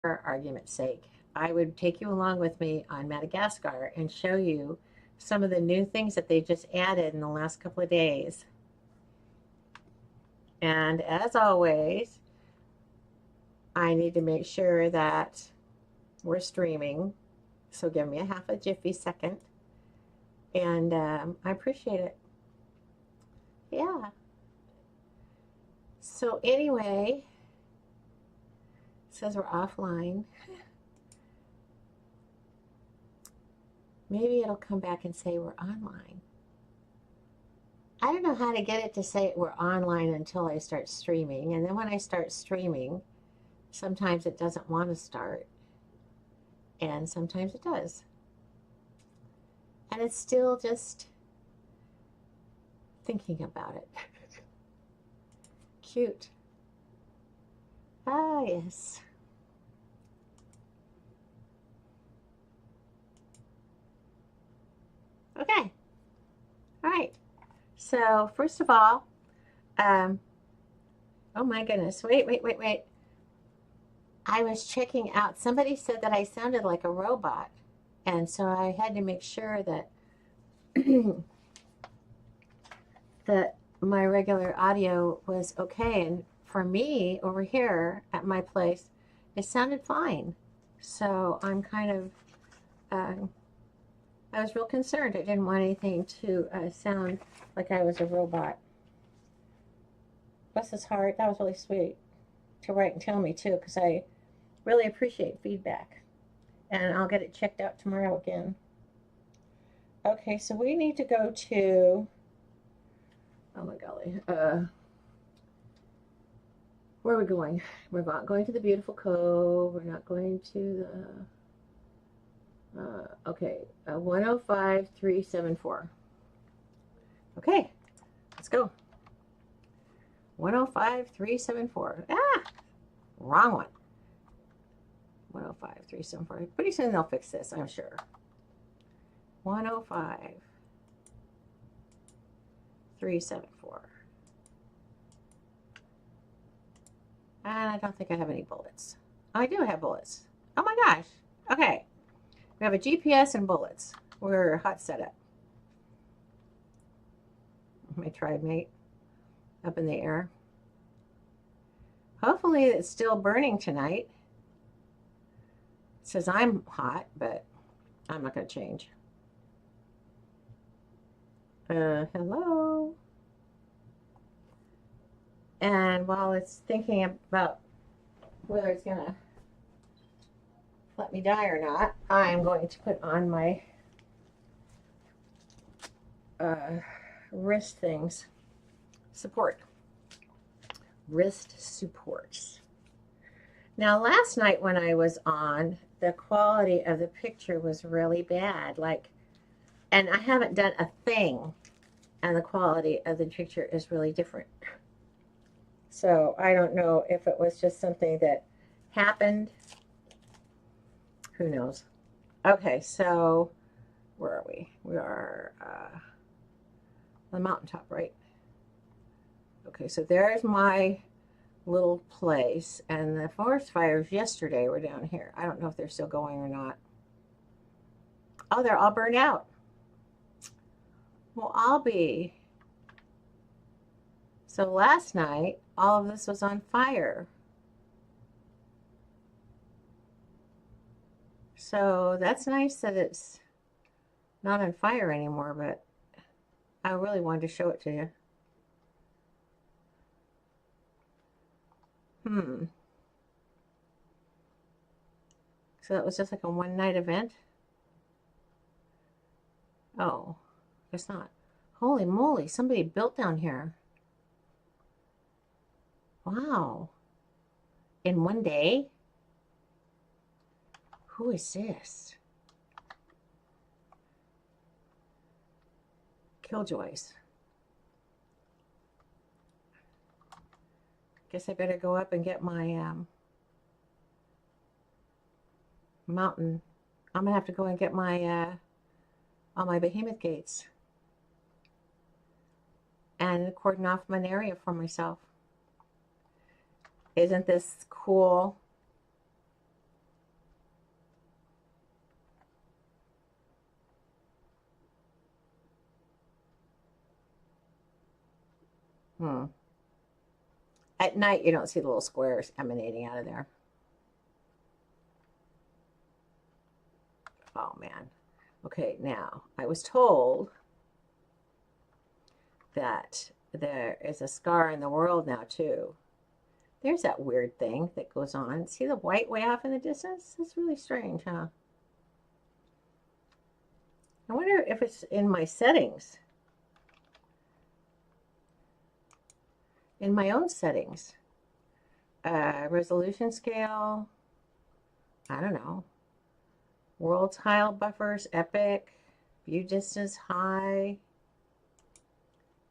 For argument's sake, I would take you along with me on Madagascar and show you some of the new things that they just added in the last couple of days. And as always, I need to make sure that we're streaming. So give me a half a jiffy second. And I appreciate it. Yeah. So anyway, it says we're offline. Maybe it'll come back and say we're online. I don't know how to get it to say we're online until I start streaming. And then when I start streaming, sometimes it doesn't want to start. And sometimes it does. And it's still just thinking about it. Cute. Ah, yes. Okay. All right. So, first of all, um, oh my goodness. Wait. I was checking out. Somebody said that I sounded like a robot. And so I had to make sure that that my regular audio was okay. And for me over here at my place, it sounded fine. So I'm kind of, I was real concerned. I didn't want anything to sound like I was a robot. Bless his heart. That was really sweet to write and tell me too, because I really appreciate feedback. And I'll get it checked out tomorrow again. Okay, so we need to go to, oh my golly, where are we going? We're not going to the beautiful cove. We're not going to the, okay, 105374. Okay, let's go. 105374. Ah, wrong one. 105374. Pretty soon they'll fix this, I'm sure. 105374. And I don't think I have any bullets. Oh, I do have bullets. Oh my gosh. Okay. We have a GPS and bullets. We're hot setup. My tribe mate up in the air. Hopefully it's still burning tonight. It says I'm hot, but I'm not going to change. Hello. And while it's thinking about whether it's going to let me die or not, I'm going to put on my wrist things. Wrist supports. Now, last night when I was on, the quality of the picture was really bad. And I haven't done a thing, and the quality of the picture is really different. So I don't know if it was just something that happened. Who knows? Okay, so where are we? We are on the mountaintop, right? Okay, so there's my little place, and the forest fires yesterday were down here. I don't know if they're still going or not. Oh, they're all burned out. Well, I'll be. So last night, all of this was on fire. So that's nice that it's not on fire anymore, but I really wanted to show it to you. So that was just like a one-night event? Oh, guess not. Holy moly, somebody built down here. Wow. In one day? Who is this? Killjoys. Guess I better go up and get my mountain. I'm gonna have to go and get my all my behemoth gates and cordon off an area for myself. Isn't this cool? Hmm. At night, you don't see the little squares emanating out of there. Oh, man. Okay, now, I was told that there is a scar in the world now, too. There's that weird thing that goes on. See the white way off in the distance? It's really strange, huh? I wonder if it's in my settings. In my own settings. Resolution scale. I don't know. World tile buffers, epic. View distance, high.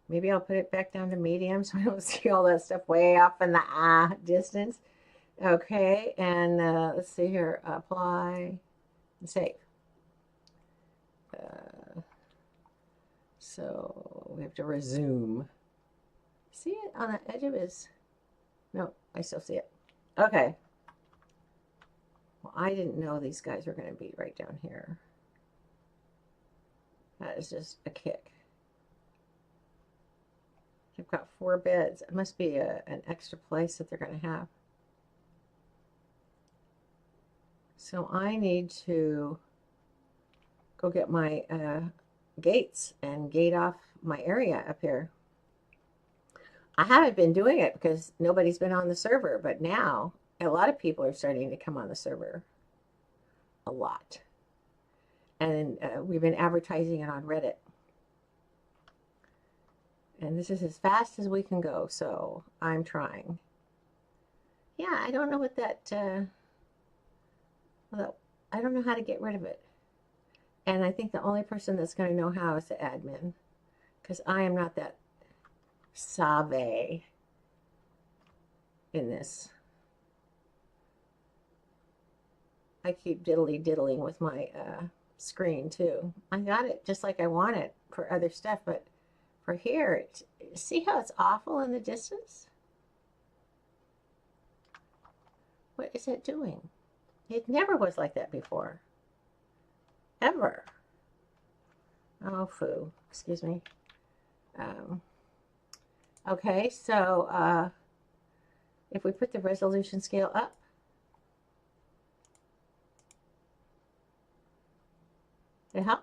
Maybe I'll put it back down to medium so I don't see all that stuff way off in the distance. Okay, and let's see here. Apply and save. So we have to resume. See it on the edge of his... No, I still see it. Okay. Well, I didn't know these guys were going to be right down here. That is just a kick. They've got 4 beds. It must be an extra place that they're going to have. So I need to go get my gates and gate off my area up here. I haven't been doing it because nobody's been on the server, but now a lot of people are starting to come on the server. A lot. And we've been advertising it on Reddit. And this is as fast as we can go, so I'm trying. Yeah, I don't know what that... I don't know how to get rid of it. And I think the only person that's going to know how is the admin. Because I am not that savvy in this. I keep diddling with my screen too. I got it just like I want it for other stuff, but for here, see how it's awful in the distance? What is it doing? It never was like that before. Ever. Oh, foo. Excuse me. Okay, so if we put the resolution scale up, it help?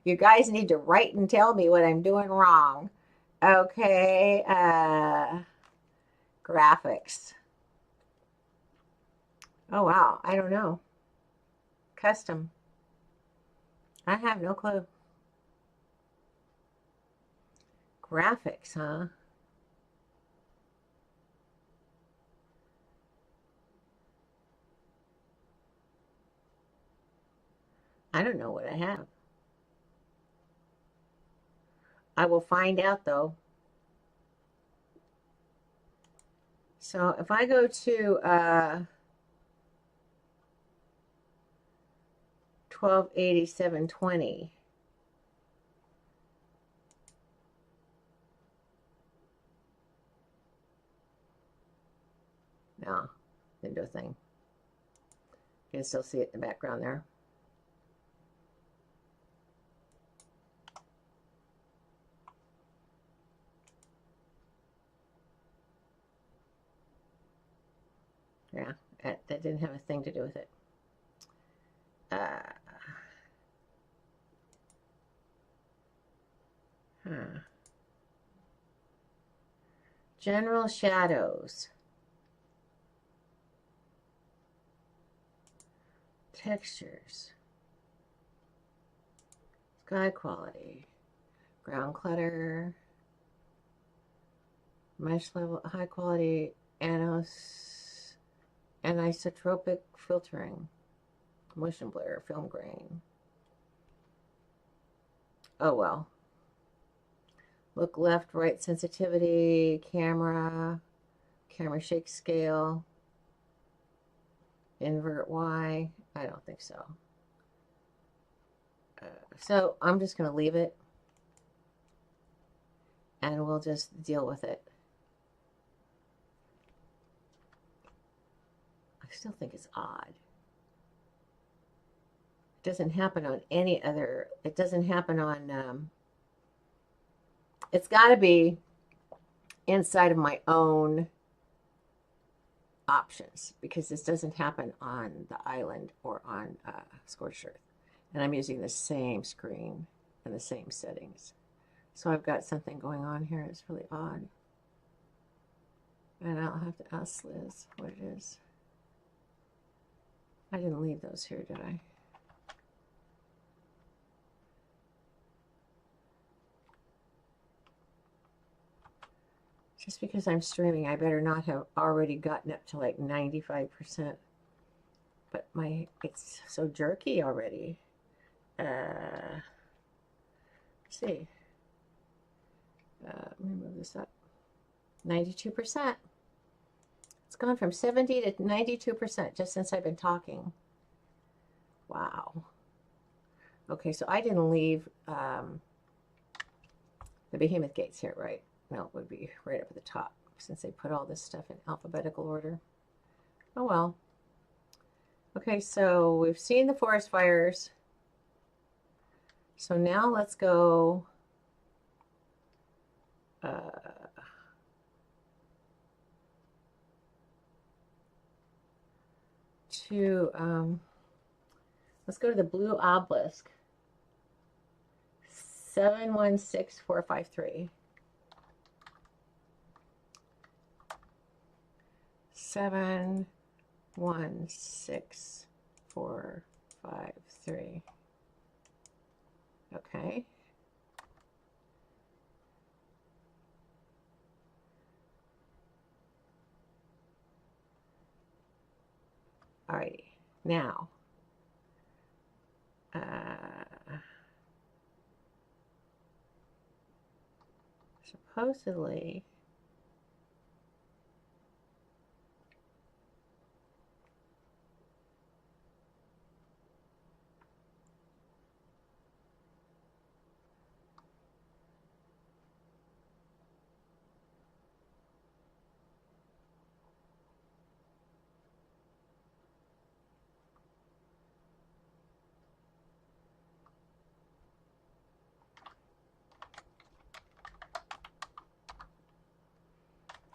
You guys need to write and tell me what I'm doing wrong. Okay, graphics. Oh, wow. I don't know. Custom. I have no clue. Graphics, huh? I don't know what I have. I will find out, though. So if I go to 1280-720, no, didn't do a thing. You can still see it in the background there. Yeah, that didn't have a thing to do with it. General shadows. Textures. Sky quality. Ground clutter. Mesh level. High quality anisotropic filtering. Motion blur. Film grain. Oh well. Look left, right sensitivity, camera shake scale, invert Y. I don't think so. So I'm just going to leave it and we'll just deal with it. I still think it's odd. doesn't happen on any other, it doesn't happen on, it's got to be inside of my own options, because this doesn't happen on the island or on Scorched Earth. And I'm using the same screen and the same settings. So I've got something going on here. It's really odd. And I'll have to ask Liz what it is. I didn't leave those here, did I? Just because I'm streaming, I better not have already gotten up to like 95%. But it's so jerky already. Let's see. Let me move this up. 92%. It's gone from 70 to 92% just since I've been talking. Wow. Okay, so I didn't leave the behemoth gates here, right? No, it would be right up at the top since they put all this stuff in alphabetical order. Oh well. Okay, so we've seen the forest fires. So now let's go let's go to the blue obelisk. 716453. 716453. Okay. Alrighty. Now, supposedly,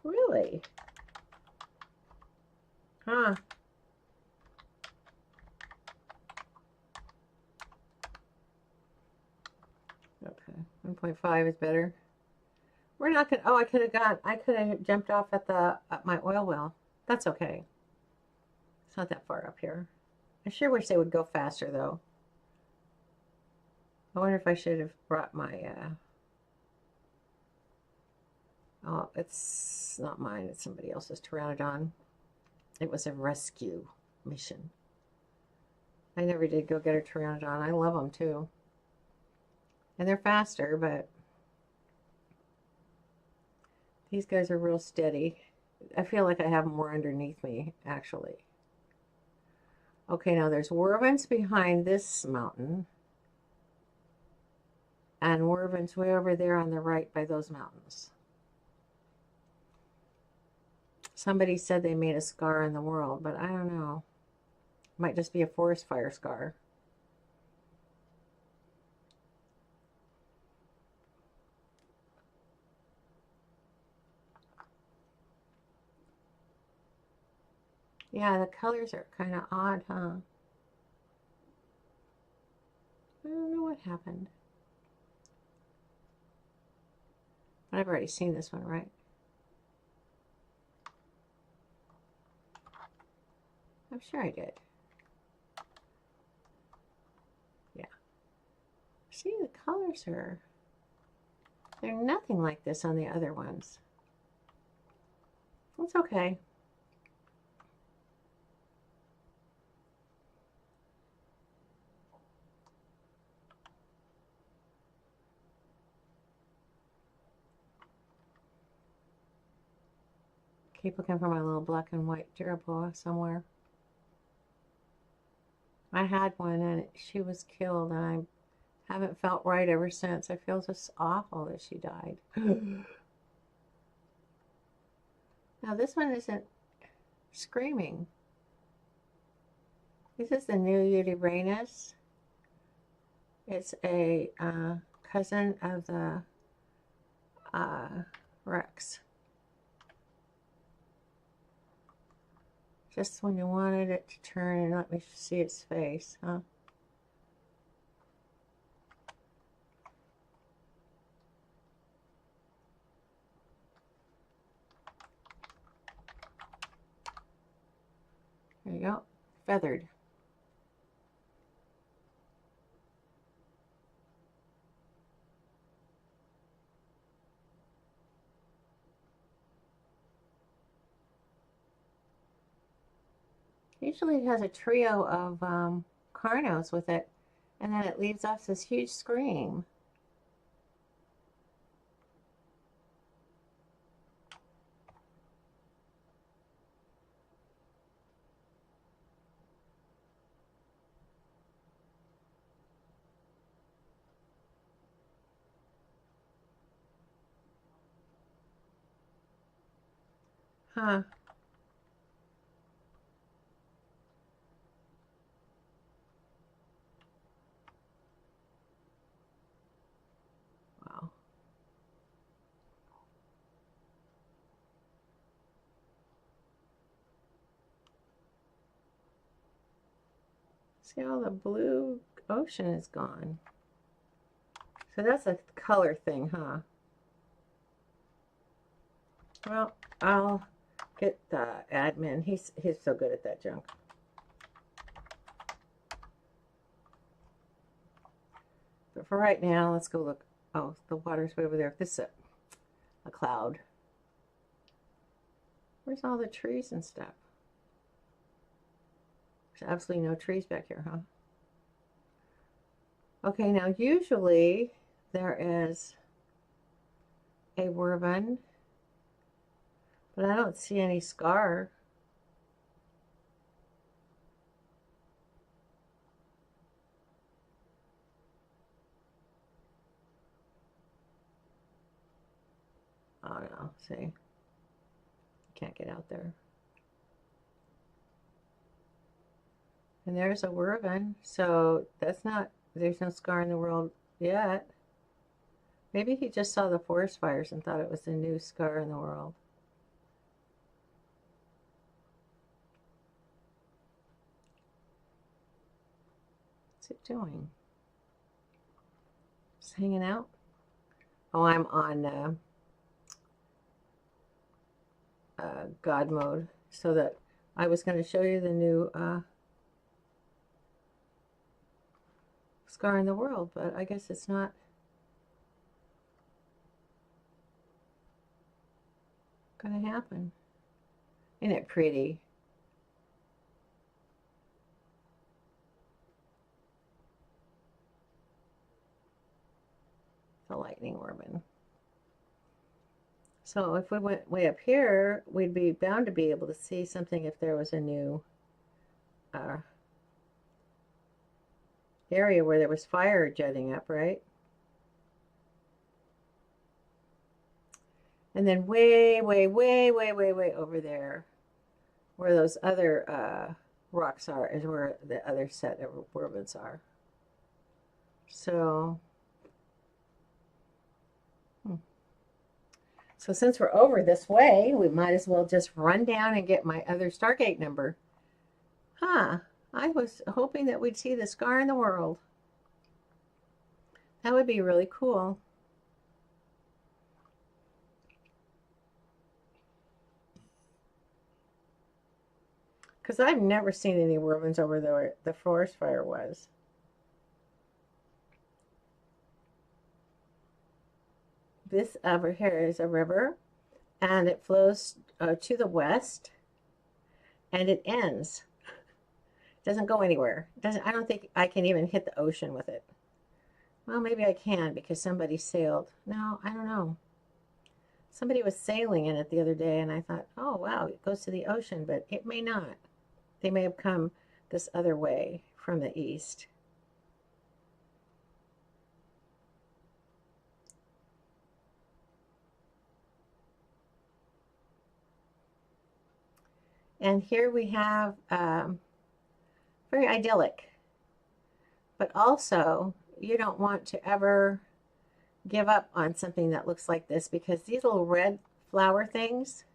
really? Huh. Okay, 1.5 is better. We're not gonna, oh, I could have jumped off at my oil well. That's okay. It's not that far up here. I sure wish they would go faster though. I wonder if I should have brought my, oh, it's not mine, it's somebody else's Pteranodon. It was a rescue mission. I never did go get a Pteranodon. I love them too. And they're faster, but these guys are real steady. I feel like I have more underneath me, actually. Okay, now there's Wervins behind this mountain. And Wervins way over there on the right by those mountains. Somebody said they made a scar in the world, but I don't know. It might just be a forest fire scar. Yeah, the colors are kind of odd, huh? I don't know what happened. But I've already seen this one, right? I'm sure I did. Yeah. See, the colors are... They're nothing like this on the other ones. It's okay. Keep looking for my little black and white Jeroboa somewhere. I had one and she was killed and I haven't felt right ever since. I feel just awful that she died. Now this one isn't screaming. This is the new Uranus. It's a cousin of the Rex. Just when you wanted it to turn and let me see its face, huh? There you go. Feathered. Usually it has a trio of carnos with it, and then it leaves off this huge scream. Huh. Wow. See how the blue ocean is gone. So that's a color thing, huh? Well, I'll get the admin. He's so good at that junk. But for right now, let's go look. Oh, the water's way over there. This is a cloud. Where's all the trees and stuff? There's absolutely no trees back here, huh? Okay, now usually there is a warbin, but I don't see any scar. Oh no, see, can't get out there. And there's a warbin, so that's not, there's no scar in the world yet. Maybe he just saw the forest fires and thought it was a new scar in the world. What's it doing? Just hanging out? Oh, I'm on God mode, so that I was going to show you the new scar in the world, but I guess it's not going to happen. Isn't it pretty? The lightning warbin. So if we went way up here, we'd be bound to be able to see something if there was a new area where there was fire jutting up, right? And then way, way, way, way, way, way over there, where those other rocks are, is where the other set of warbins are. So, so since we're over this way, we might as well just run down and get my other Stargate number. Huh. I was hoping that we'd see the scar in the world. That would be really cool. Because I've never seen any warbins over there the forest fire was. This over here is a river, and it flows to the west, and it ends. It doesn't go anywhere. It doesn't. I don't think I can even hit the ocean with it. Well, maybe I can because somebody sailed. No, I don't know. Somebody was sailing in it the other day, and I thought, oh, wow, it goes to the ocean, but it may not. They may have come this other way from the east. And here we have very idyllic, but also you don't want to ever give up on something that looks like this, because these little red flower things,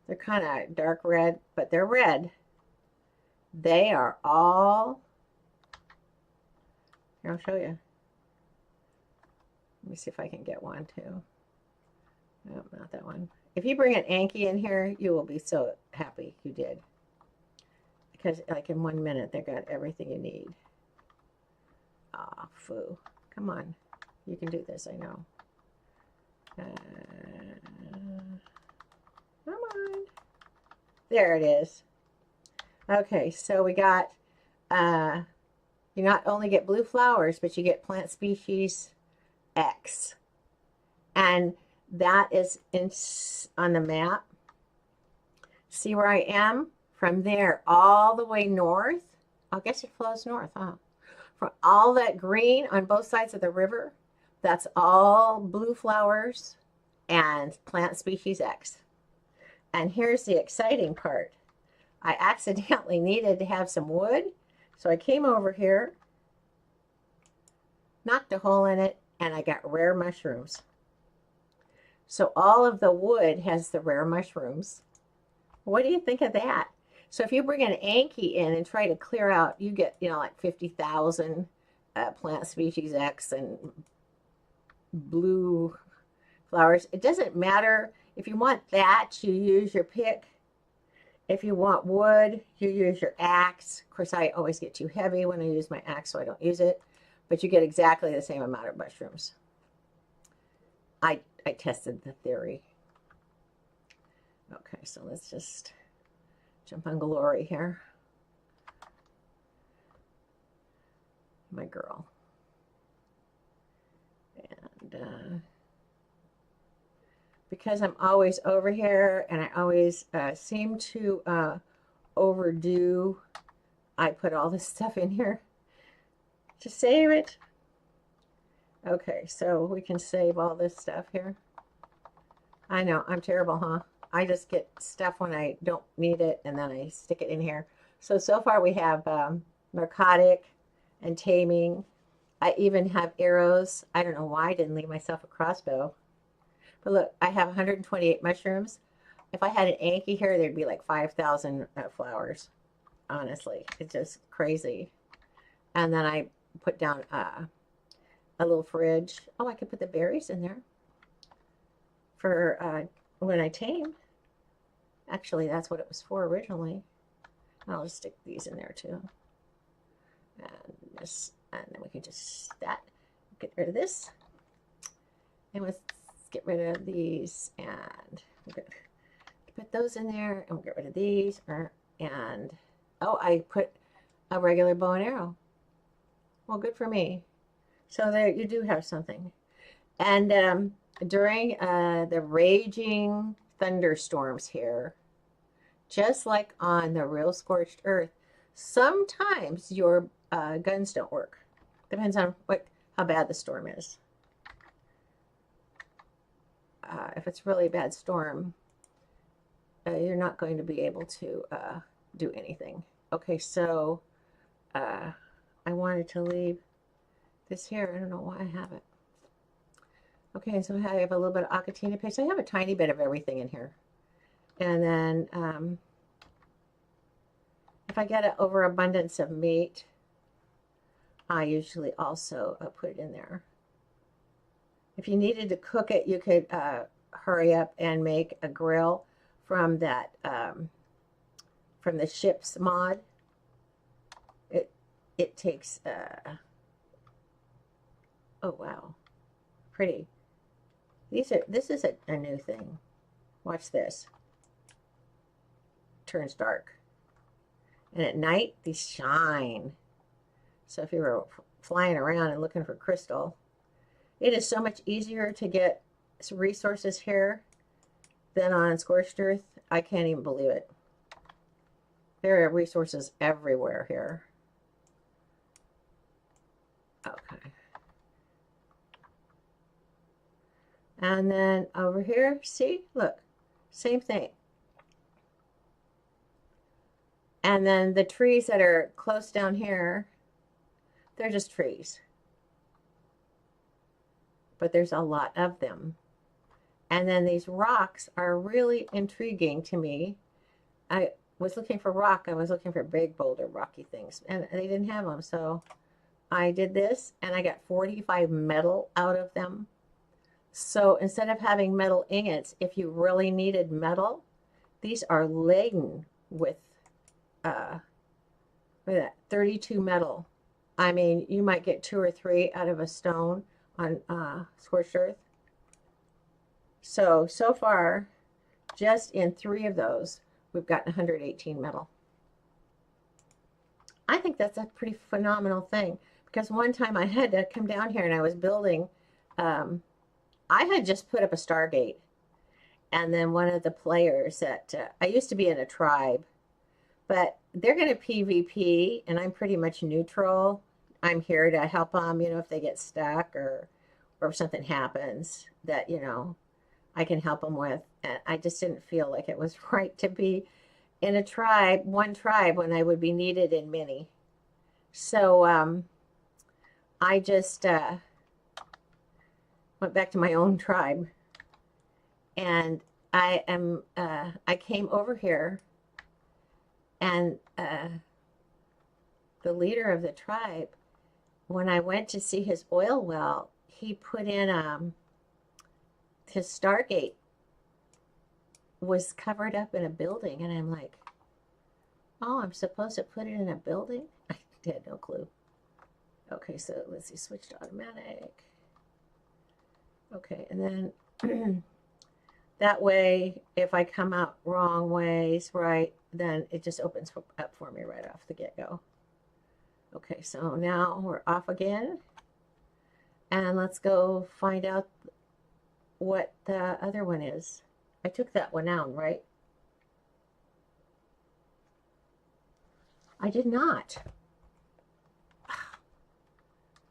they're kind of dark red, but they're red. They are all, here, I'll show you. Let me see if I can get one too. No, not that one. If you bring an Anki in here, you will be so happy you did. Because like in 1 minute, they got everything you need. Ah, foo. Come on. You can do this, I know. Come on. There it is. Okay, so we got, you not only get blue flowers, but you get plant species X. And that is on the map. See where I am? From there all the way north. I guess it flows north, huh? From all that green on both sides of the river, that's all blue flowers and plant species X. And here's the exciting part. I accidentally needed to have some wood, so I came over here, knocked a hole in it, and I got rare mushrooms. So all of the wood has the rare mushrooms. What do you think of that? So if you bring an Anki in and try to clear out, you get, you know, like 50,000 plant species X and blue flowers. It doesn't matter. If you want that, you use your pick. If you want wood, you use your axe. Of course, I always get too heavy when I use my axe, so I don't use it. But you get exactly the same amount of mushrooms. I tested the theory. Okay, so let's just jump on Glory here. My girl. And because I'm always over here and I always seem to overdo, I put all this stuff in here to save it. Okay, so we can save all this stuff here. I know, I'm terrible, huh? I just get stuff when I don't need it, and then I stick it in here. So far we have narcotic and taming. I even have arrows. I don't know why I didn't leave myself a crossbow. But look, I have 128 mushrooms. If I had an Anki here, there'd be like 5,000 flowers. Honestly, it's just crazy. And then I put down a little fridge. Oh, I could put the berries in there for when I tame. Actually, that's what it was for originally. I'll just stick these in there too. And then we can just get rid of this. And let's get rid of these, and we'll put those in there, and we'll get rid of these. And oh, I put a regular bow and arrow. Well, good for me. So there, you do have something. And during the raging thunderstorms here, just like on the real scorched earth, sometimes your guns don't work. Depends on how bad the storm is. If it's a really bad storm, you're not going to be able to do anything. Okay, so I wanted to leave this here. I don't know why I have it. Okay, so I have a little bit of Acatina paste. I have a tiny bit of everything in here. And then if I get an overabundance of meat, I usually also put it in there. If you needed to cook it, you could hurry up and make a grill from that from the ship's mod. It takes oh wow, pretty. This is a new thing. Watch this. Turns dark, and at night these shine. So if you were flying around and looking for crystal, it is so much easier to get some resources here than on scorched earth. I can't even believe it. There are resources everywhere here. Okay. And then over here, see, look, same thing. And then the trees that are close down here, they're just trees. but there's a lot of them. And then these rocks are really intriguing to me. I was looking for rock. I was looking for big boulder rocky things, and they didn't have them. So I did this, and I got 45 metal out of them. So instead of having metal ingots, if you really needed metal, these are laden with look at that, 32 metal. I mean, you might get 2 or 3 out of a stone on scorched earth. So far, just in 3 of those, we've gotten 118 metal. I think that's a pretty phenomenal thing, because one time I had to come down here and I was building, I had just put up a Stargate, and then one of the players that, I used to be in a tribe, but they're going to PvP, and I'm pretty much neutral. I'm here to help them, you know, if they get stuck or if something happens that, you know, I can help them with. And I just didn't feel like it was right to be in a tribe, one tribe, when I would be needed in many. So I just went back to my own tribe, and I came over here, and the leader of the tribe, when I went to see his oil well, he put in his Stargate was covered up in a building, and I'm like, oh, I'm supposed to put it in a building? I had no clue. Okay, so let's see, switch to automatic. Okay, and then that way, if I come out wrong ways, right, then it just opens up for me right off the get-go. Okay, so now we're off again, and let's go find out what the other one is. I took that one out, right? I did not.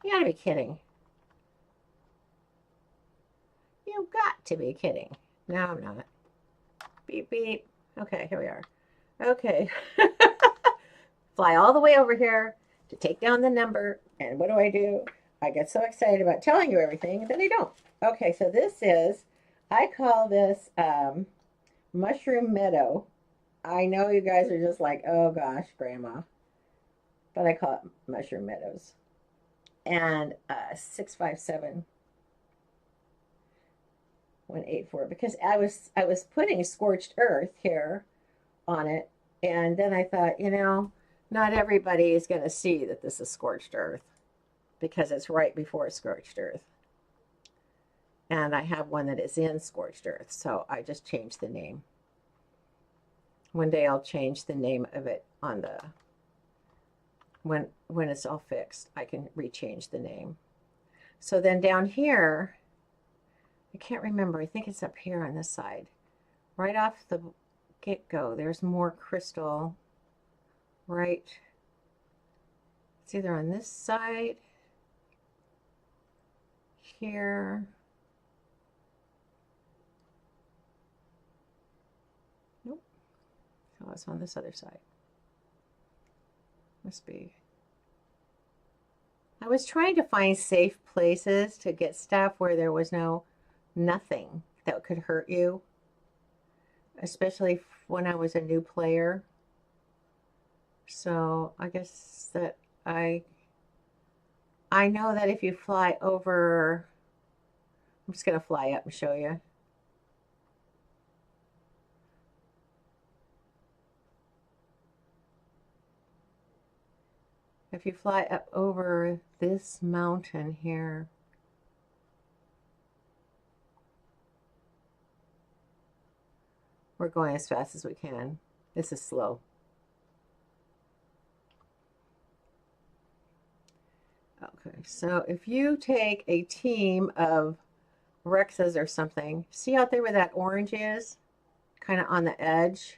You gotta be kidding. You got to be kidding. No, I'm not. Beep, beep. Okay, here we are. Okay. Fly all the way over here to take down the number, and what do? I get so excited about telling you everything, and then I don't. Okay, so this is, I call this Mushroom Meadow. I know you guys are just like, oh gosh, Grandma. But I call it Mushroom Meadows. And 657 184, because I was putting scorched earth here on it, and then I thought, you know, not everybody is going to see that this is scorched earth, because it's right before scorched earth. And I have one that is in scorched earth, so I just changed the name. One day I'll change the name of it on the, when it's all fixed, I can rechange the name. So then down here, I can't remember, I think it's up here on this side. Right off the get-go, there's more crystal, right? It's either on this side, here. Nope. So it's on this other side. Must be. I was trying to find safe places to get stuff where there was nothing that could hurt you, especially when I was a new player. So I guess that I know that if you fly over, I'm just going to fly up and show you. If you fly up over this mountain here, we're going as fast as we can. This is slow. Okay, so if you take a team of Rexes or something, see out there where that orange is? Kind of on the edge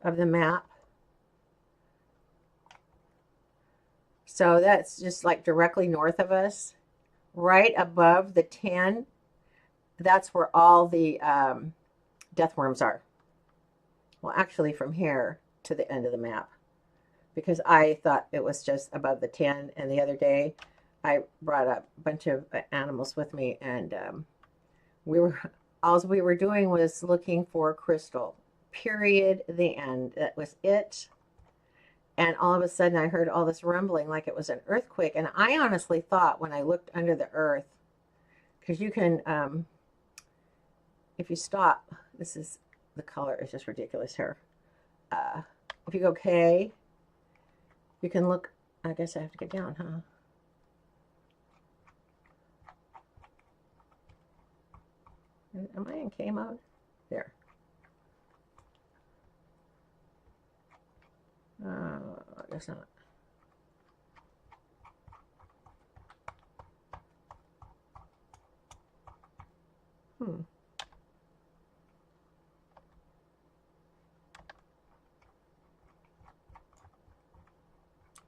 of the map. So that's just like directly north of us. Right above the 10, that's where all the death worms are. Well, actually from here to the end of the map, because I thought it was just above the 10, and the other day I brought a bunch of animals with me, and we were all we were doing was looking for crystal. Period. The end. That was it. And all of a sudden, I heard all this rumbling like it was an earthquake. And I honestly thought when I looked under the earth, because you can, if you stop, this is the color is just ridiculous here. If you go K, you can look. I guess I have to get down, huh? Am I in K mode? There. I guess not.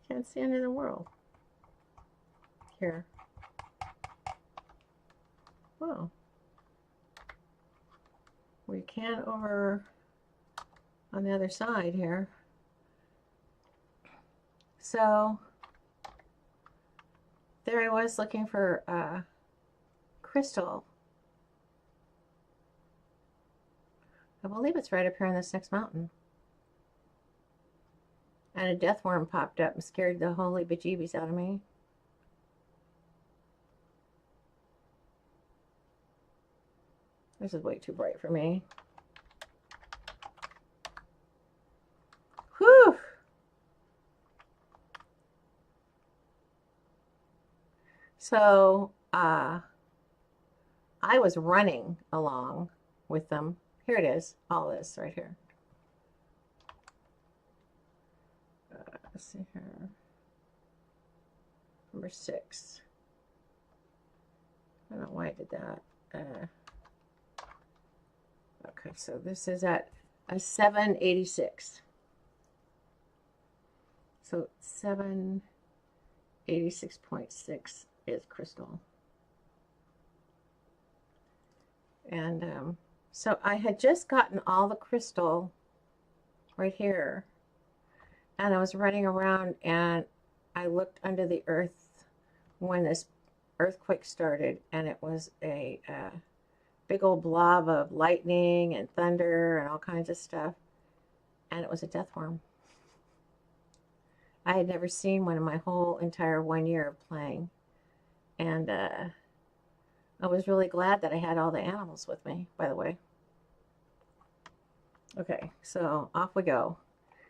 Can't see under the world. Here. Oh. We can over on the other side here. So there I was looking for crystal. I believe it's right up here on this next mountain. And a death worm popped up and scared the holy bejeebies out of me. This is way too bright for me. Whew! So, I was running along with them. Here it is, all this right here. Let's see here. Number 6. I don't know why I did that. Okay, so this is at a 786. So 786.6 is crystal. And so I had just gotten all the crystal right here. And I was running around and I looked under the earth when this earthquake started, and it was a big old blob of lightning and thunder and all kinds of stuff. And it was a death worm. I had never seen one in my whole entire 1 year of playing. And I was really glad that I had all the animals with me, by the way. Okay, so off we go.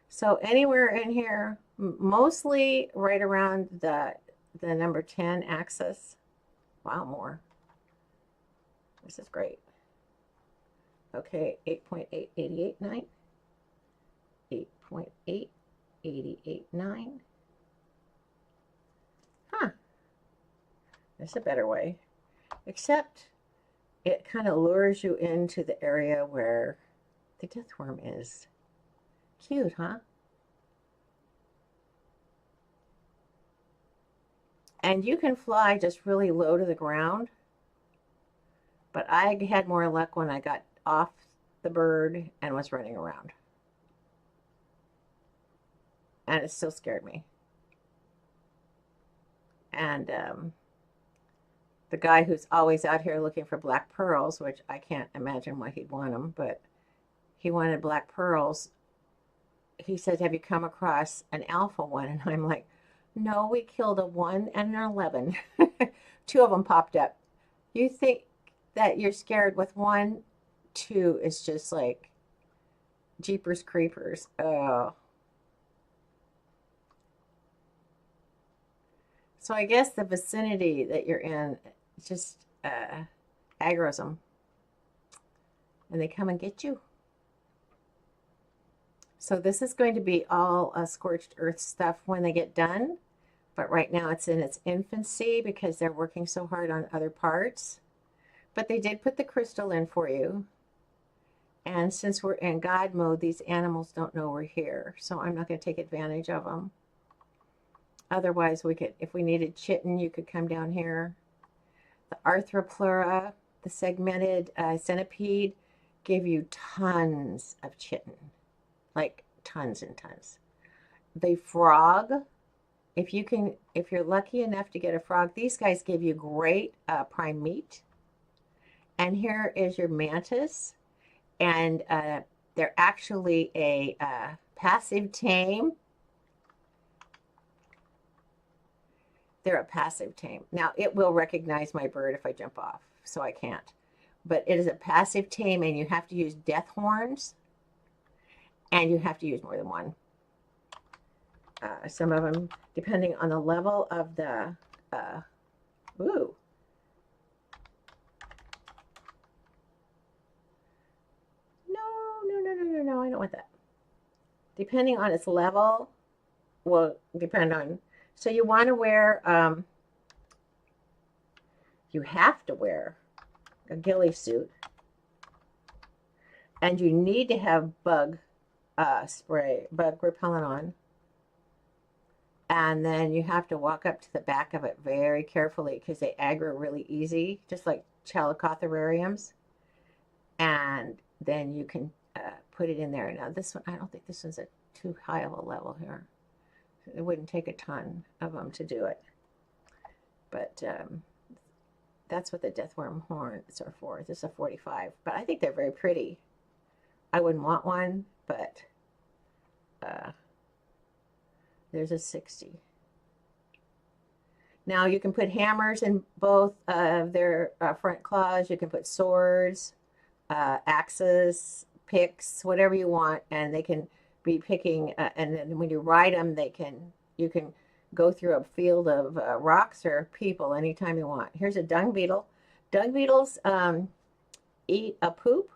So anywhere in here, mostly right around the number 10 axis. Wow, more. This is great. Okay, 8.8889. 8.8889. Huh. That's a better way. Except it kind of lures you into the area where the death worm is. Cute, huh? And you can fly just really low to the ground. But I had more luck when I got off the bird and was running around. And it still scared me. And the guy who's always out here looking for black pearls, which I can't imagine why he'd want them, but he wanted black pearls. He said, have you come across an alpha one? And I'm like, no, we killed a 1 and an 11. 2 of them popped up. You think that you're scared with 1, 2 is just like jeepers creepers. Oh. So I guess the vicinity that you're in just aggroes them. And they come and get you. So this is going to be all scorched earth stuff when they get done. But right now it's in its infancy because they're working so hard on other parts. But they did put the crystal in for you. And since we're in God mode, these animals don't know we're here. So I'm not going to take advantage of them. Otherwise, we could, if we needed chitin, you could come down here. The arthropleura, the segmented centipede, give you tons of chitin. Like tons and tons. The frog if you're lucky enough to get a frog, these guys give you great prime meat. And here is your mantis. And they're actually a passive tame. They're a passive tame. Now, it will recognize my bird if I jump off, so I can't. But it is a passive tame, and you have to use death horns, and you have to use more than one. Some of them, depending on the level of the, ooh. No, I don't want that. Depending on its level, will depend on, so you want to wear, you have to wear a ghillie suit, and you need to have bug repellent on. And then you have to walk up to the back of it very carefully because they aggro really easy, just like chalicotheriums. And then you can put it in there. Now this one, I don't think this one's too high of a level here. It wouldn't take a ton of them to do it. But that's what the deathworm horns are for. This is a 45. But I think they're very pretty. I wouldn't want one, but there's a 60. Now you can put hammers in both of their front claws. You can put swords, axes, picks, whatever you want, and they can be picking. And then when you ride them, you can go through a field of rocks or people anytime you want. Here's a dung beetle. Dung beetles eat a poop,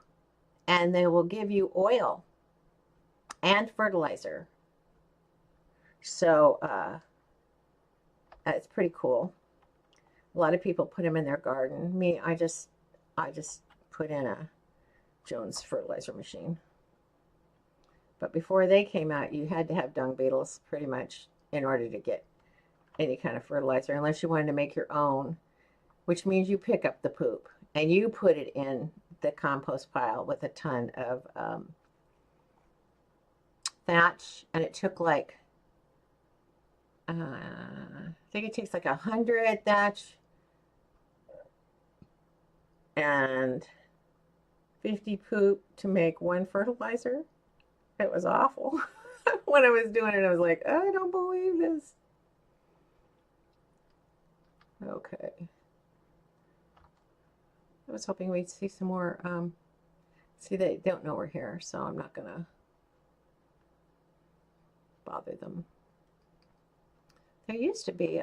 and they will give you oil and fertilizer. So it's pretty cool. A lot of people put them in their garden. Me, I just put in a Jones fertilizer machine. But before they came out, you had to have dung beetles pretty much in order to get any kind of fertilizer, unless you wanted to make your own, which means you pick up the poop and you put it in the compost pile with a ton of thatch. And it took like, I think it takes like 100 thatch and 50 poop to make one fertilizer. It was awful. When I was doing it, I was like, I don't believe this. Okay. I was hoping we'd see some more. See, they don't know we're here, so I'm not going to bother them. There used to be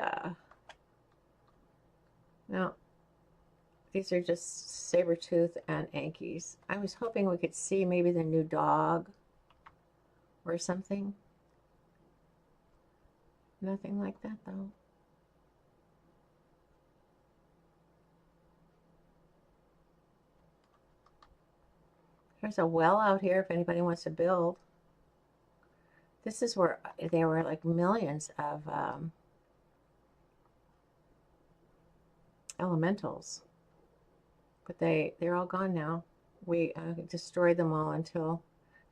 no, these are just saber-tooth and Yankees. I was hoping we could see maybe the new dog or something. Nothing like that, though. There's a well out here if anybody wants to build. This is where there were like millions of elementals. But they're all gone now. We destroyed them all until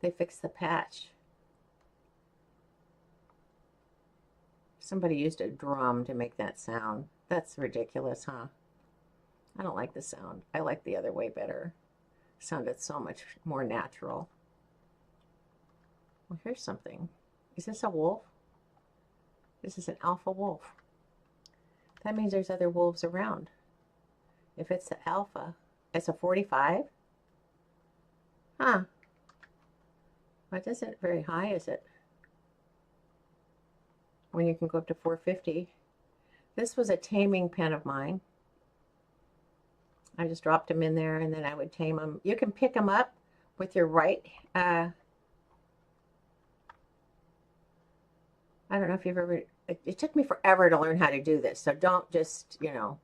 they fixed the patch. Somebody used a drum to make that sound. That's ridiculous, huh? I don't like the sound. I like the other way better. It sounded so much more natural. Well, here's something. Is this a wolf? This is an alpha wolf. That means there's other wolves around. If it's the alpha, it's a 45? Huh. Well, it isn't very high, is it? When you can go up to 450. This was a taming pen of mine. I just dropped them in there and then I would tame them. You can pick them up with your right. I don't know if you've ever, it took me forever to learn how to do this. So don't just, you know,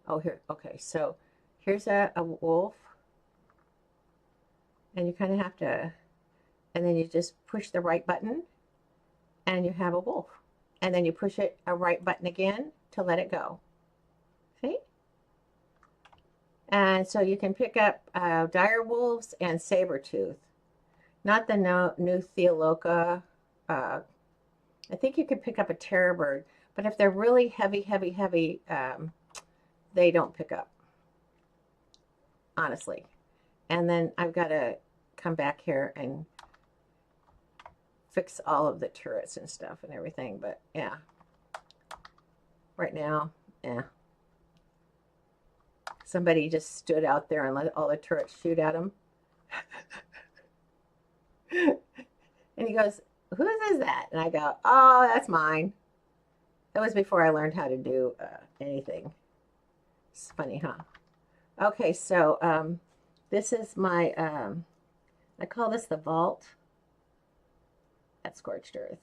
oh, here, okay. So here's a wolf. And you kind of have to, and then you just push the right button and you have a wolf. And then you push it a right button again to let it go. See? And so you can pick up dire wolves and saber-tooth. Not the new Theoloca. I think you could pick up a terror bird. But if they're really heavy, heavy, heavy, they don't pick up, honestly. And then I've got to come back here and fix all of the turrets and stuff and everything. But yeah, right now, yeah. Somebody just stood out there and let all the turrets shoot at him. And he goes, whose is that? And I go, oh, that's mine. That was before I learned how to do anything. It's funny, huh? Okay, so this is my, I call this the vault at Scorched Earth.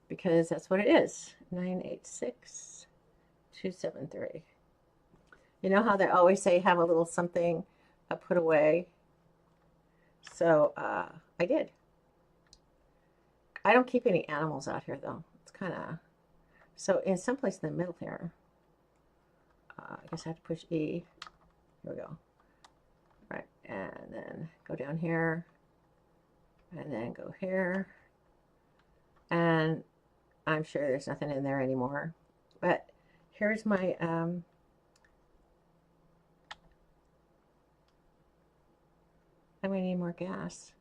Because that's what it is. 986-273. You know how they always say have a little something put away? So I did. I don't keep any animals out here though. It's kind of, so in someplace in the middle there, I guess I have to push E. Here we go. Right, and then go down here, and then go here. And I'm sure there's nothing in there anymore. But here's my, and we need more gas.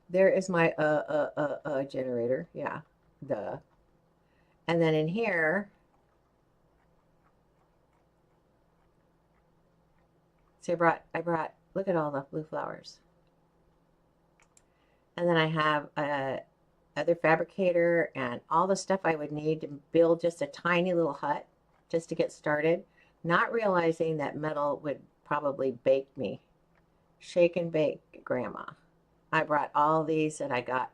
There is my generator. Yeah, duh. And then in here, see, I brought, look at all the blue flowers. And then I have a other fabricator and all the stuff I would need to build just a tiny little hut just to get started, not realizing that metal would probably bake me. Shake and bake, Grandma. I brought all these that I got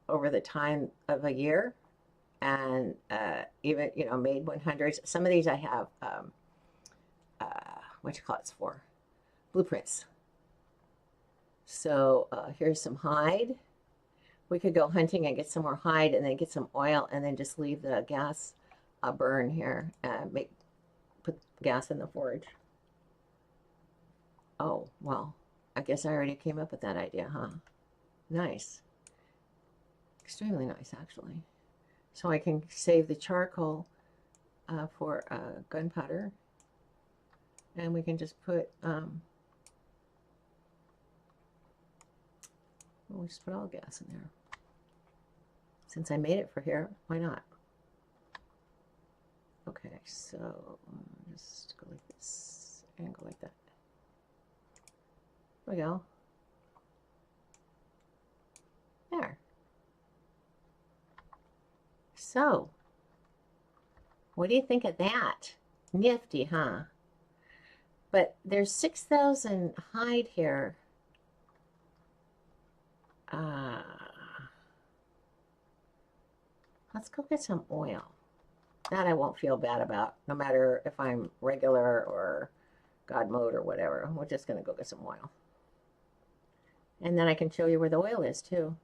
over the time of a year, and even, you know, made 100s. Some of these I have, what you call it for? Blueprints. So here's some hide. We could go hunting and get some more hide and then get some oil and then just leave the gas burn here and put gas in the forge. Oh, well, I guess I already came up with that idea, huh? Nice. Extremely nice, actually. So I can save the charcoal for gunpowder. And we can just put, we'll just put all gas in there. Since I made it for here, why not? Okay, so just go like this and go like that. There we go. There. So, what do you think of that? Nifty, huh? But there's 6,000 hide here. Let's go get some oil. That I won't feel bad about, no matter if I'm regular or God mode or whatever. We're just going to go get some oil. And then I can show you where the oil is too.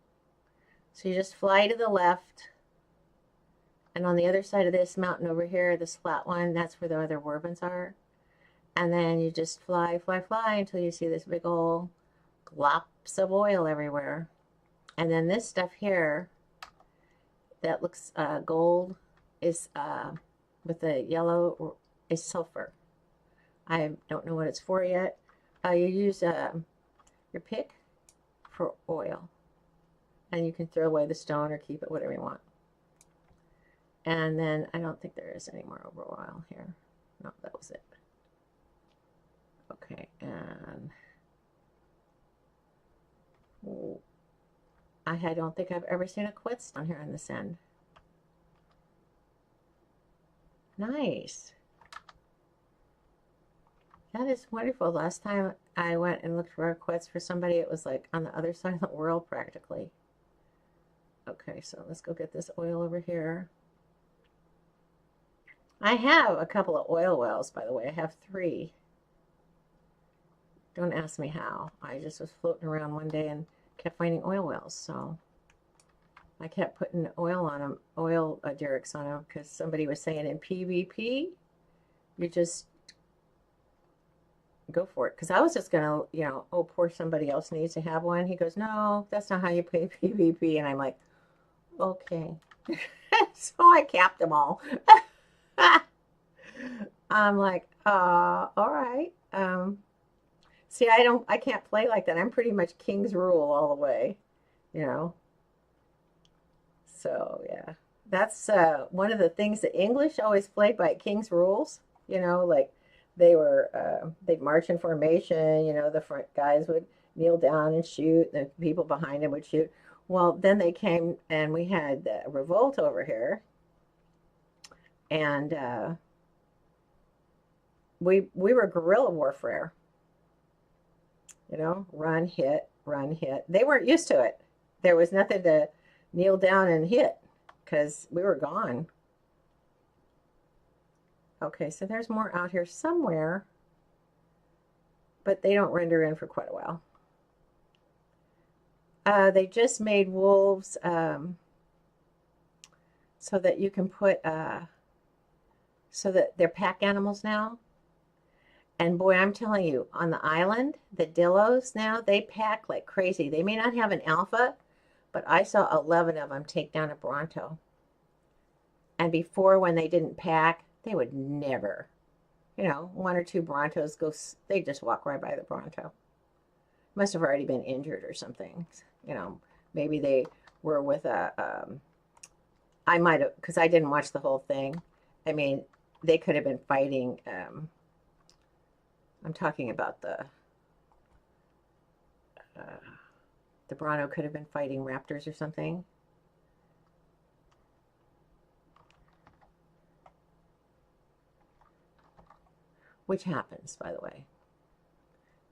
So you just fly to the left. And on the other side of this mountain over here, this flat one, that's where the other worbens are. And then you just fly, fly, fly until you see this big old glops of oil everywhere. And then this stuff here that looks gold is with the yellow is sulfur. I don't know what it's for yet. You use your pick for oil. And you can throw away the stone or keep it, whatever you want. And then I don't think there is any more over oil here. No, that was it. Okay, and I don't think I've ever seen a quitz down here on this end. Nice. That is wonderful. Last time I went and looked for a quitz for somebody, it was like on the other side of the world practically. Okay, so let's go get this oil over here. I have a couple of oil wells, by the way. I have 3. Don't ask me how. I just was floating around one day and kept finding oil wells, so I kept putting oil on them, oil derricks on them, because somebody was saying in PvP, you just go for it. Because I was just gonna, you know, oh, poor somebody else needs to have one. He goes, no, that's not how you pay PvP. And I'm like, okay. So I capped them all. I'm like, all right. See, I can't play like that. I'm pretty much King's Rule all the way, you know. So yeah, that's one of the things the English always played by King's Rules. You know, like they'd march in formation. You know, the front guys would kneel down and shoot, the people behind them would shoot. Well, then they came and we had the revolt over here, and we were guerrilla warfare. You know, run, hit, run, hit. They weren't used to it. There was nothing to kneel down and hit because we were gone. Okay, so there's more out here somewhere, but they don't render in for quite a while. They just made wolves so that you can put, so that they're pack animals now. And boy, I'm telling you, on the island, the Dillos now, they pack like crazy. They may not have an alpha, but I saw 11 of them take down a Bronto. And before, when they didn't pack, they would never, you know, one or two Brontos go, they just walk right by the Bronto. Must have already been injured or something. You know, maybe they were with I might have, because I didn't watch the whole thing. I mean, they could have been fighting, I'm talking about the Bronto could have been fighting raptors or something. Which happens, by the way.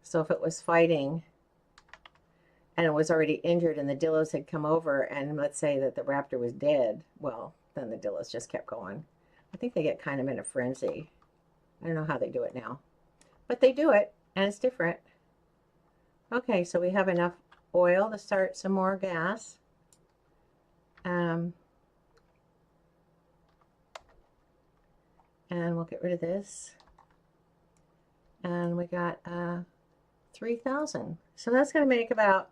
So if it was fighting and it was already injured and the Dillos had come over and let's say that the raptor was dead, well, then the Dillos just kept going. I think they get kind of in a frenzy. I don't know how they do it now. But they do it, and it's different. Okay, so we have enough oil to start some more gas. And we'll get rid of this. And we got 3,000. So that's going to make about,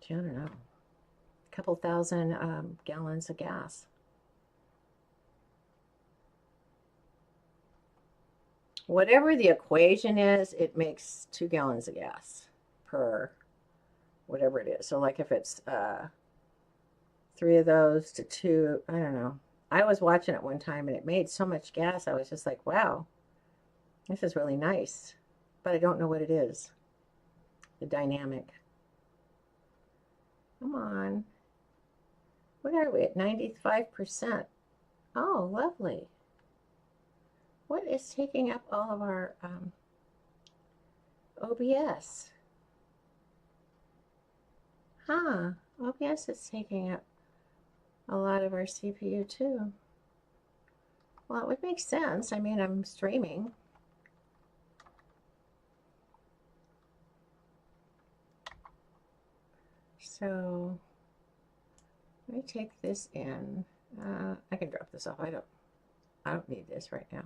I don't know, a couple thousand gallons of gas. Whatever the equation is, it makes 2 gallons of gas per whatever it is. So like if it's 3 of those to 2, I don't know. I was watching it one time and it made so much gas. I was just like, wow, this is really nice. But I don't know what it is. The dynamic. Come on. What are we at? 95%. Oh, lovely. What is taking up all of our OBS? Huh, OBS is taking up a lot of our CPU too. Well, it would make sense. I mean, I'm streaming. So let me take this in. I can drop this off. I don't need this right now.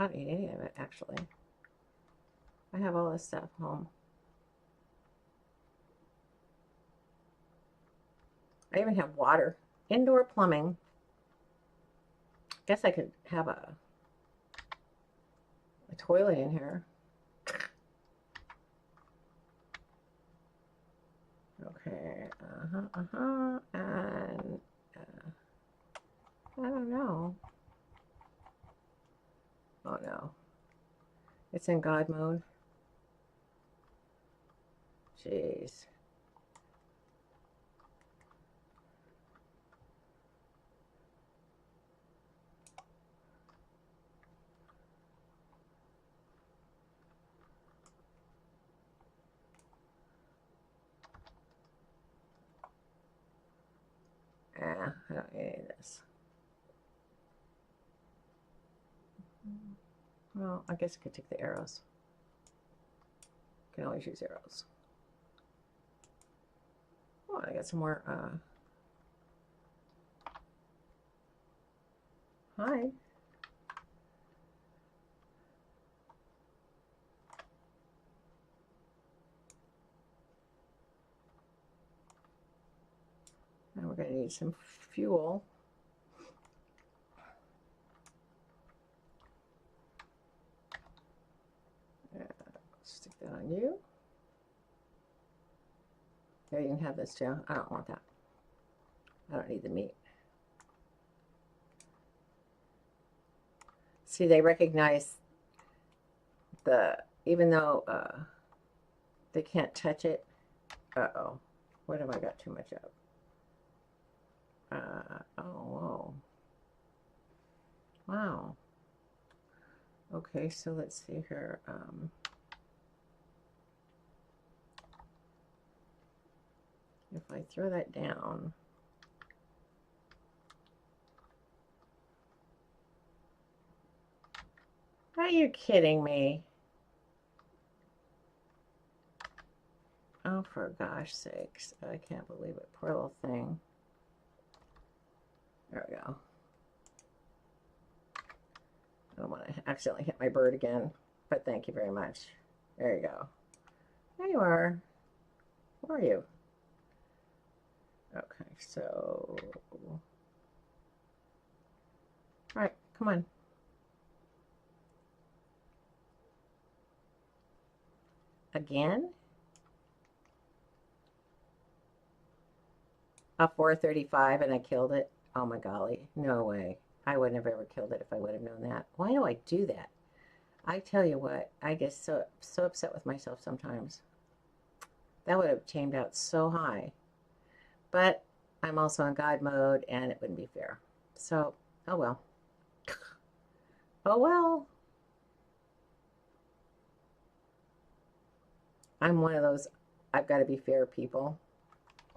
I don't need any of it, actually. I have all this stuff home. I even have water. Indoor plumbing. Guess I could have a toilet in here. Okay, and I don't know. Oh no, it's in God mode. Jeez. I don't need any of this. Well, I guess I could take the arrows. Can always use arrows. Oh, I got some more. Hi. need some fuel. Stick that on you. There, you can have this too. I don't want that. I don't need the meat. See, they recognize even though they can't touch it. Uh-oh. What have I got too much of? Oh, whoa. Wow. Okay, so let's see here. If I throw that down, are you kidding me? Oh, for gosh sakes. I can't believe it. Poor little thing. There we go. I don't want to accidentally hit my bird again, but thank you very much. There you go. There you are. Where are you? Okay, so... All right, come on. Again? A 435 and I killed it? Oh my golly, no way. I wouldn't have ever killed it if I would have known that. Why do I do that? I tell you what, I get so upset with myself sometimes. That would have tamed out so high. But I'm also in God mode and it wouldn't be fair. So, oh well. Oh well. I'm one of those I've got to be fair people.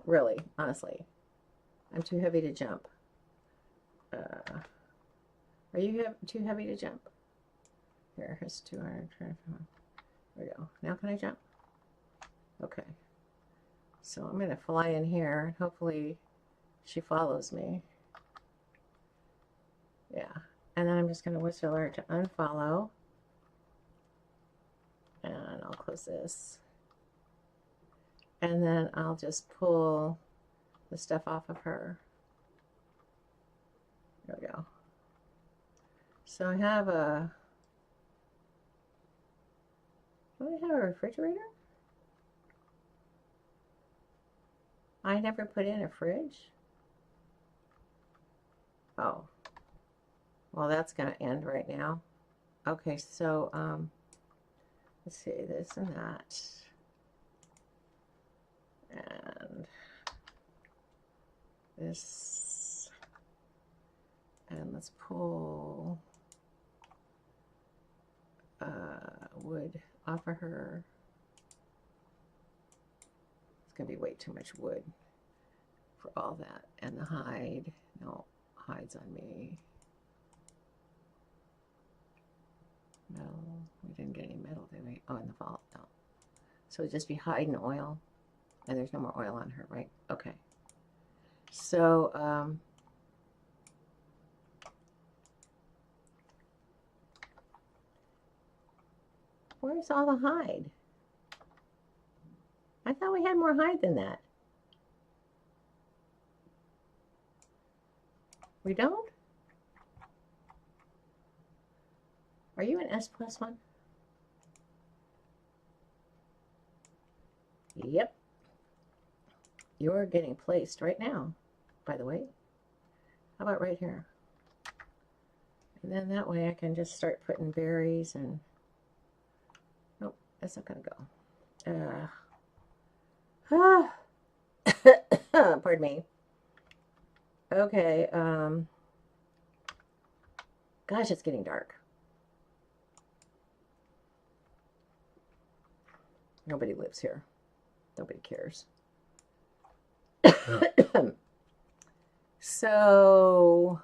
Really, honestly. I'm too heavy to jump. Are you too heavy to jump? Here, here's 225. There we go. Now can I jump? Okay. So I'm going to fly in here. Hopefully she follows me. Yeah. And then I'm just going to whistle her to unfollow. And I'll close this. And then I'll just pull the stuff off of her. There we go. So I have a... Do I have a refrigerator? I never put in a fridge. Oh. Well, that's going to end right now. Okay, so, let's see, this and that. And this. And let's pull wood off of her. It's going to be way too much wood for all that. And the hide. No, hide's on me. Metal. We didn't get any metal, did we? Oh, in the vault. No. So it'd just be hide and oil. And there's no more oil on her, right? Okay. So, where's all the hide? I thought we had more hide than that. We don't? Are you an S+1? Yep. You're getting placed right now, by the way. How about right here? And then that way I can just start putting berries and... Nope, that's not going to go. Pardon me. Okay, gosh, it's getting dark. Nobody lives here. Nobody cares. So,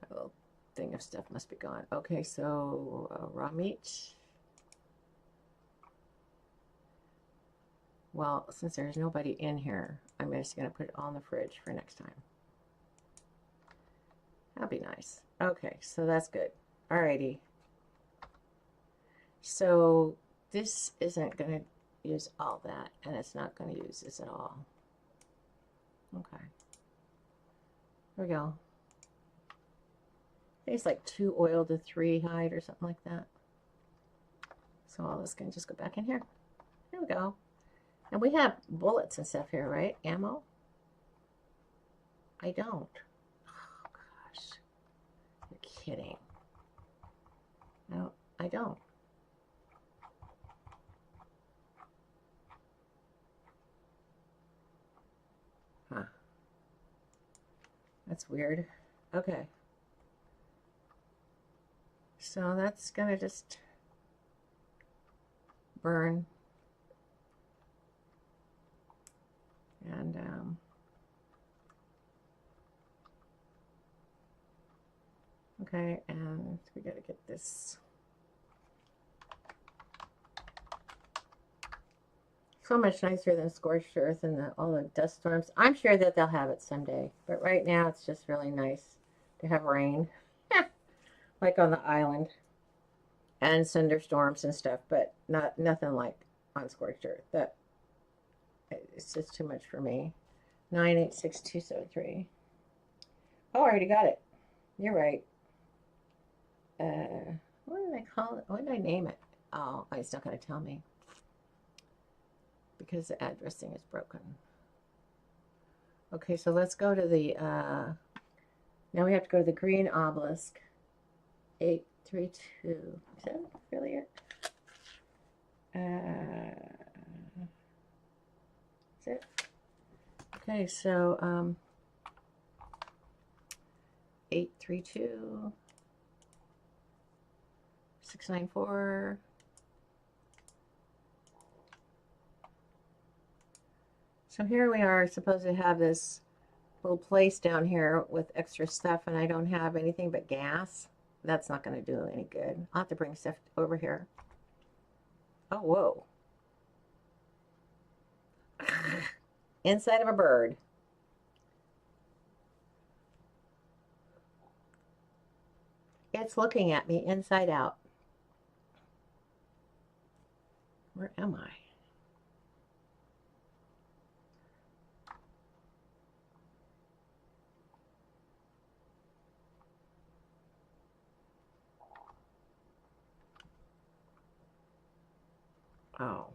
a little thing of stuff must be gone. Okay, so raw meat. Well, since there's nobody in here, I'm just going to put it all in the fridge for next time. That'll be nice. Okay, so that's good. Alrighty. So this isn't going to use all that, and it's not going to use this at all. There we go. I think it's like 2 oil to 3 hide or something like that. So all this can just go back in here. There we go. And we have bullets and stuff here, right? Ammo? I don't. Oh, gosh. You're kidding. No, I don't. Huh. That's weird. Okay. So that's gonna just burn. And okay, and we gotta get this. So much nicer than scorched earth and all the dust storms. I'm sure that they'll have it someday, but right now it's just really nice to have rain, like on the island, and thunderstorms and stuff, but nothing like on scorched earth. That it's just too much for me. 986273. Oh, I already got it. You're right. What did I call it? What did I name it? Oh, it's not going to tell me because the addressing is broken. Okay, so let's go to the, now we have to go to the green obelisk. 832. Is that really it? Is it? Okay, so, 832. 694. So here we are supposed to have this little place down here with extra stuff, and I don't have anything but gas. That's not going to do any good. I'll have to bring stuff over here. Oh, whoa. Inside of a bird. It's looking at me inside out. Where am I? Oh.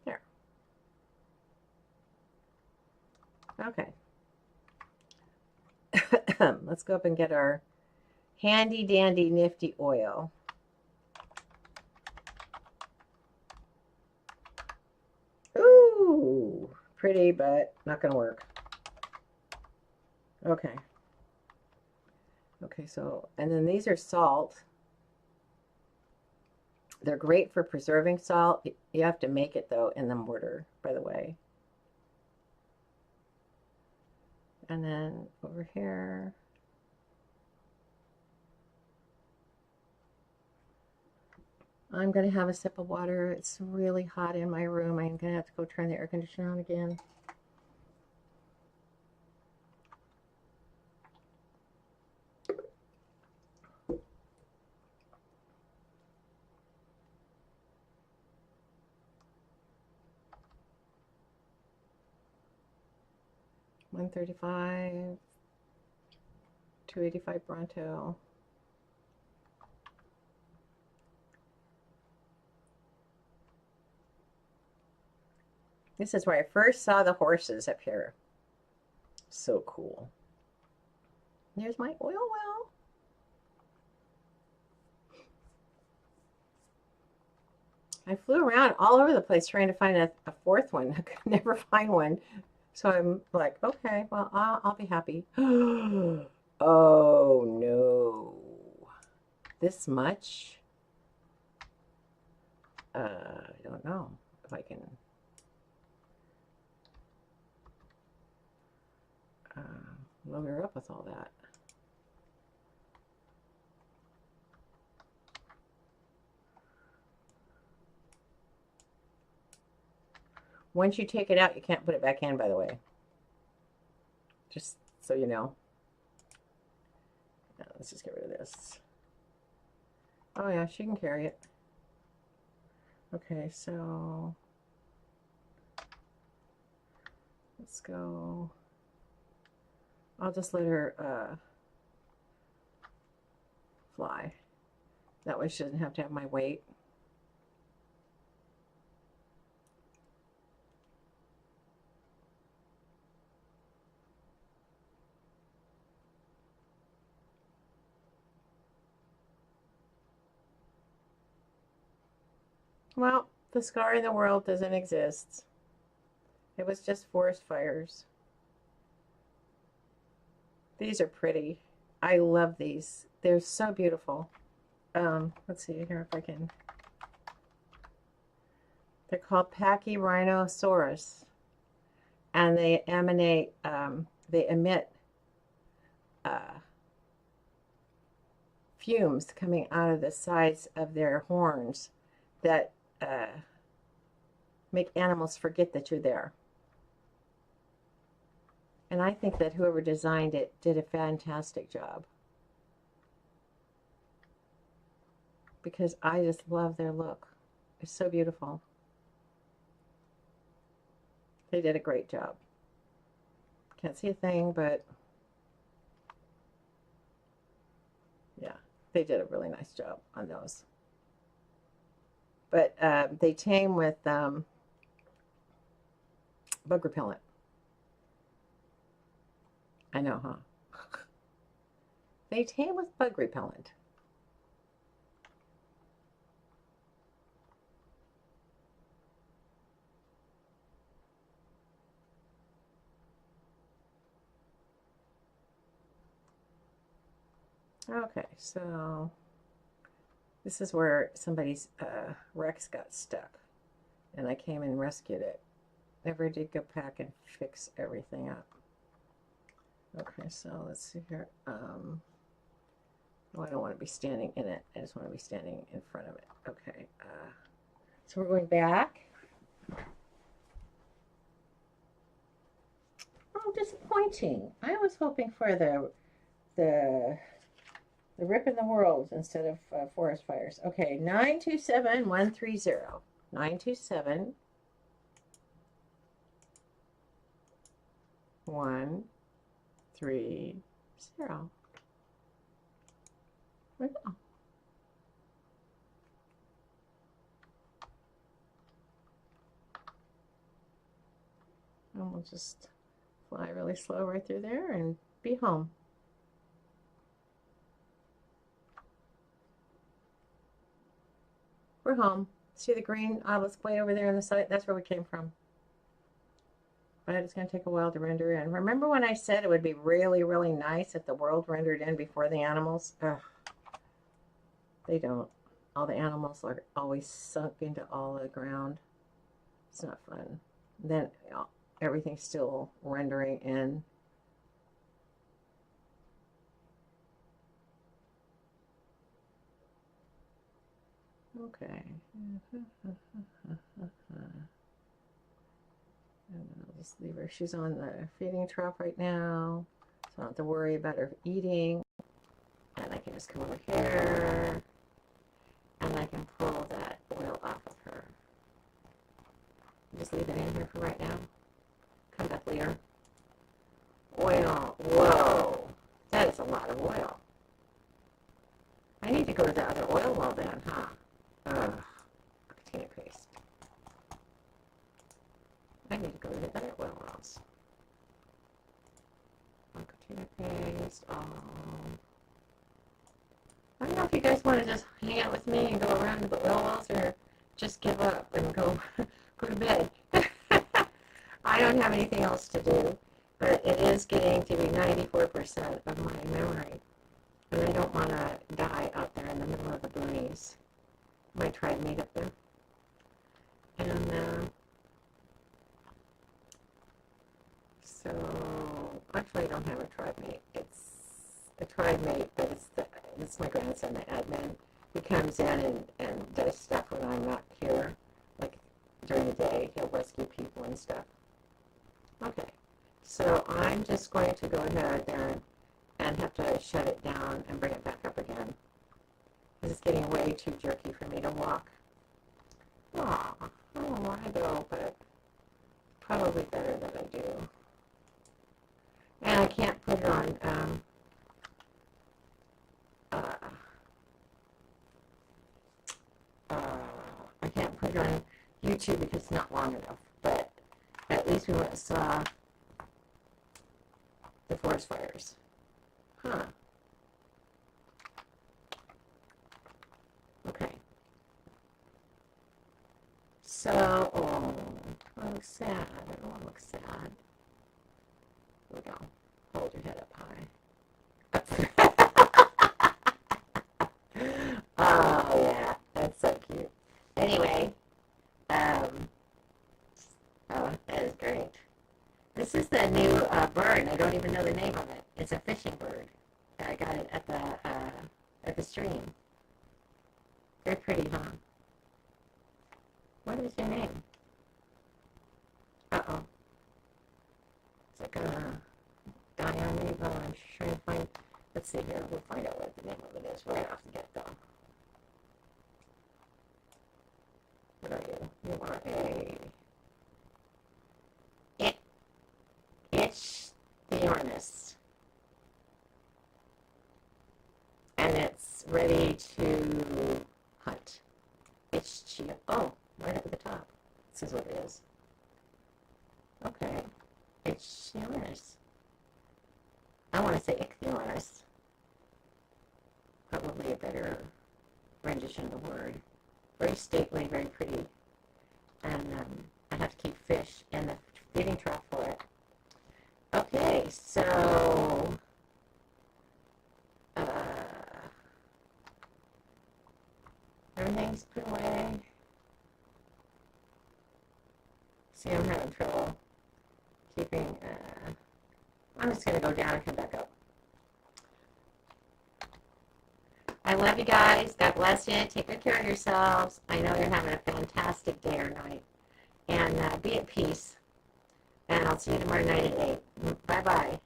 There. Okay. Let's go up and get our handy dandy nifty oil. Ooh, pretty, but not gonna work. Okay. Okay, so, and then these are salt. They're great for preserving salt. You have to make it, though, in the mortar, by the way. And then over here. I'm going to have a sip of water. It's really hot in my room. I'm going to have to go turn the air conditioner on again. $135, $285 Bronto. This is where I first saw the horses up here. So cool. There's my oil well. I flew around all over the place trying to find a fourth one. I could never find one. So I'm like, okay, well, I'll be happy. Oh, no. This much? I don't know if I can... load her up with all that. Once you take it out, you can't put it back in, by the way. Just so you know. Now, let's just get rid of this. Oh, yeah, she can carry it. Okay, so... Let's go. I'll just let her fly. That way she doesn't have to have my weight. Well, the scar in the world doesn't exist. It was just forest fires. These are pretty. I love these. They're so beautiful. Let's see here if I can. They're called Pachyrhinosaurus, and they emanate. They emit fumes coming out of the sides of their horns that make animals forget that you're there. And I think that whoever designed it did a fantastic job, because I just love their look. It's so beautiful. They did a great job. Can't see a thing, but yeah, they did a really nice job on those. But they tame with bug repellent. I know, huh? They tame with bug repellent. Okay, so this is where somebody's Rex got stuck, and I came and rescued it. Never did go back and fix everything up. Okay, so let's see here. Oh, I don't want to be standing in it. I just want to be standing in front of it. Okay, so we're going back. Oh, disappointing. I was hoping for the rip in the world instead of forest fires. Okay, 927-130. 927-130. Where'd it go? And we'll just fly really slow right through there and be home. We're home. See the green obelisk way over there on the side? That's where we came from. But it's going to take a while to render in. Remember when I said it would be really, really nice if the world rendered in before the animals? Ugh. They don't. All the animals are always sunk into all the ground. It's not fun. Then everything's still rendering in. Okay. And I'll just leave her. She's on the feeding trough right now, so I don't have to worry about her eating. And I can just come over here, and I can pull that oil off of her. Just leave it in here for right now. Come back later. Oil. Whoa. That is a lot of oil. I need to go to the other oil well then, huh? Ugh. Container paste. I need to go to the other oil wells. Container paste. Oh. I don't know if you guys want to just hang out with me and go around to the oil wells, or just give up and go to bed. I don't have anything else to do, but it is getting to be 94% of my memory. And I don't want to die out there in the middle of the boonies. Might try to meet up there. And so, actually I don't have a tribe mate. It's a tribe mate, but it's my grandson, the admin. He comes in and does stuff when I'm not here. Like during the day, he'll rescue people and stuff. Okay, so I'm just going to go ahead there and have to shut it down and bring it back up again. It's getting way too jerky for me to walk. Aw, I don't know why though, but probably better that I do. And I can't put it on, I can't put it on YouTube because it's not long enough. But at least we went and saw the forest fires. Huh. Okay. So, oh, I look sad. I don't want to look sad. Here we go. Hold your head up high. Oh, yeah. That's so cute. Anyway, oh, that is great. This is the new bird. I don't even know the name of it. It's a fishing bird. I got it at the stream. They're pretty, huh? What is your name? Uh-oh. Is it gonna die on me? But I'm trying to find. Let's see here. We'll find out what the name of it is right off the get-go. What are you? You are a Ichthyornis. And it's ready to hunt. Oh, right up at the top. This is what it is. Okay. Ichthyornis. I want to say Ichthyornis. Probably a better rendition of the word. Very stately, very pretty. And I have to keep fish in the feeding trough for it. Okay, so everything's put away. See, I'm having trouble keeping. I'm just going to go down and come back up. I love you guys. God bless you. Take good care of yourselves. I know you're having a fantastic day or night. And be at peace. And I'll see you tomorrow night at 8. Bye-bye.